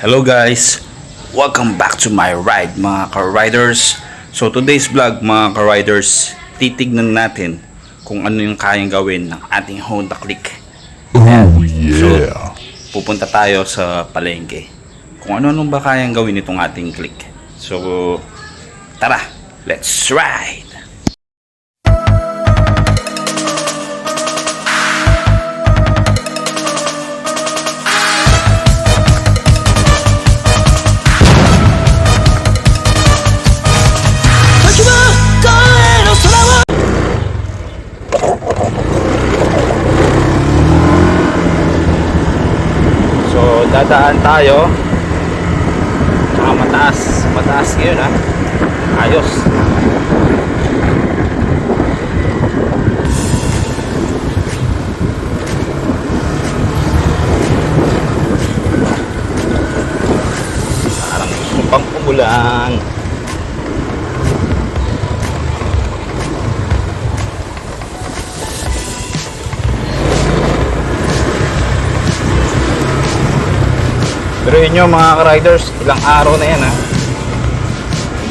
Hello guys, welcome back to my ride mga ka-riders. So today's vlog mga ka-riders, titignan natin kung ano yung kayang gawin ng ating Honda Click. Oh So yeah. pupunta tayo sa palengke kung ano ba kayang gawin itong ating Click. So tara, let's ride! So dadaan tayo mataas ngayon ha. Ayos. Parang gusto pang umulan. Pero yun mga ka-riders, ilang araw na yan ha.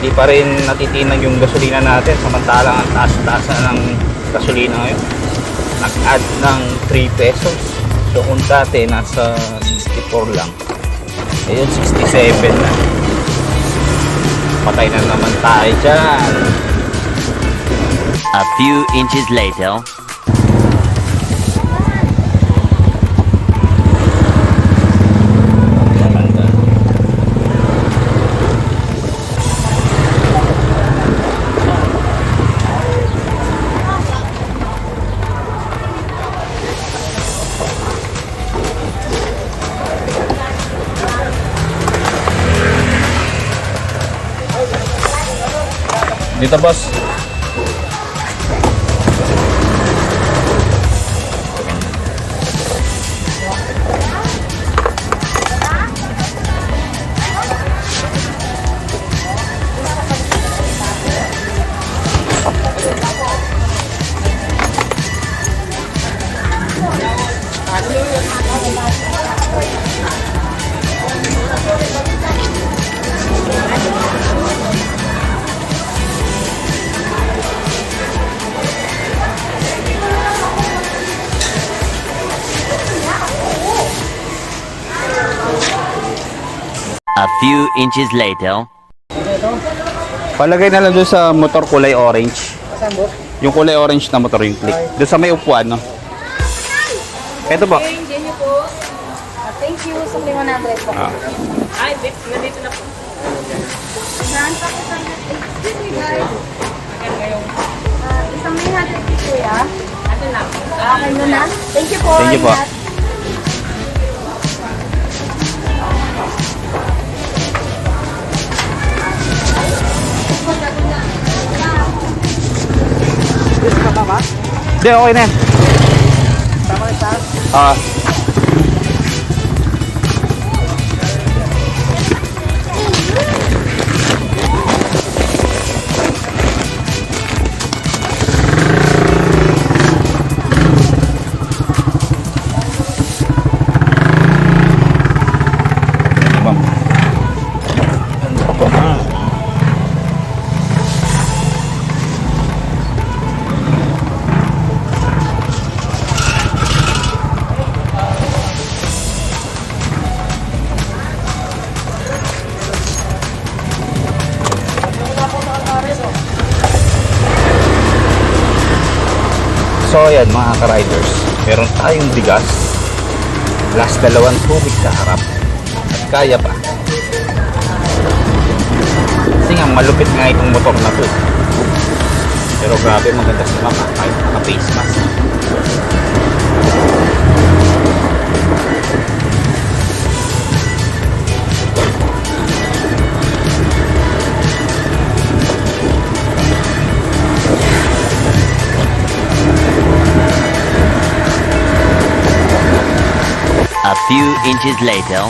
Hindi pa rin natitinag yung gasolina natin, samantalang ang taas-taas ng gasolina ngayon. Nag-add ng 3 pesos. So kung dati nasa 64 lang, ayun 67 na. Patay na naman tayo dyan. A few inches later. Dito boss. A few inches later. Palagay na lang doon sa motor kulay orange. Yung kulay orange na motor yung Click. Doon sa may upuan, no? Ito po. Okay, hindi niyo po. Thank you. Sa 100 po. Ay, nandito na po. Saan pa ko tayo? Excuse me guys. Isang may 100 po kuya. Ano na? Okay mo na? Thank you po. Thank you po. Ingat. Hindi, okay na yan. Tama na siya? Ma'am. So ayan mga ka-riders, meron tayong bigas plus 2 tubig sa harap at kaya pa kasi nga malupit nga itong motor na to, pero grabe maganda si mama kahit naka-face mask. A few inches later.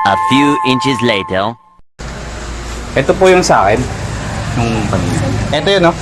A few inches later. Ito po yung sa akin. Yung kanina. Ito yun, no?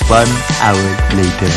One hour later.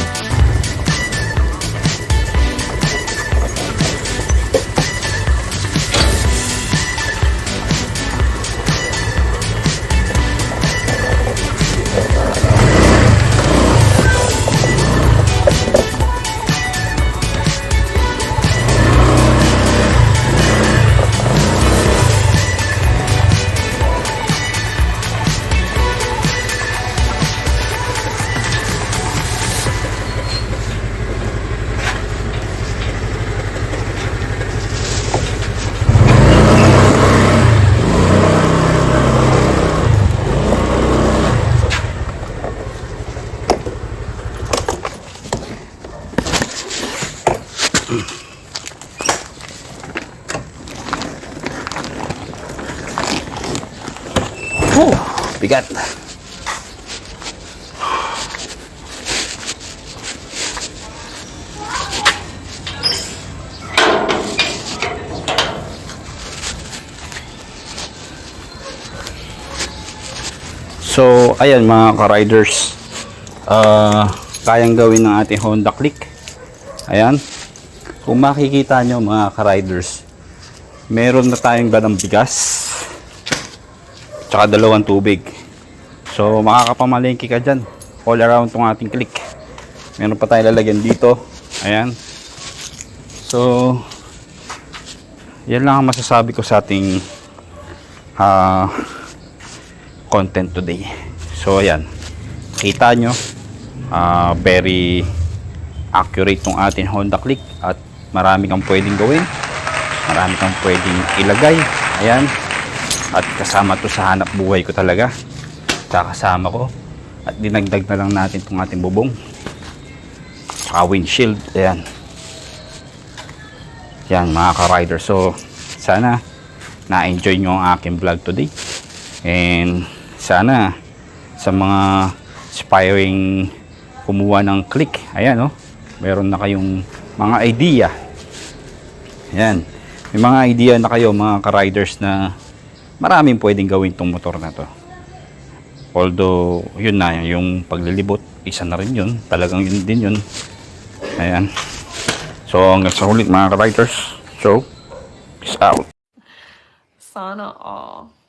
Bigat. So, ayan mga ka-riders. Kayang gawin ng ating Honda Click. Ayan. Kung makikita nyo mga ka-riders, meron na tayong ganang bigas. Tsaka 2 tubig. So, makakapamalengke ka dyan. All around tong ating Click. Meron pa tayong lalagyan dito. Ayan. So, yan lang ang masasabi ko sa ating content today. So, ayan. Kita nyo. Very accurate tong ating Honda Click. At marami kang pwedeng gawin. Marami kang pwedeng ilagay. Ayan. At kasama to sa hanap buhay ko talaga. Tsaka kasama ko. At dinagdag na lang natin itong ating bubong. Tsaka windshield. Ayan. Yan mga ka-rider. So, sana na-enjoy nyo ang aking vlog today. And sana sa mga aspiring kumuha ng Click. Ayan, oh. Meron na kayong mga idea. Ayan. May mga idea na kayo mga ka-riders na maraming pwedeng gawin tong motor na to. Although, yun na, yung paglilibot, isa na rin yun. Talagang yun din yun. Ayan. So, hanggang sa ulit mga ka-riders. So, peace out. Sana all.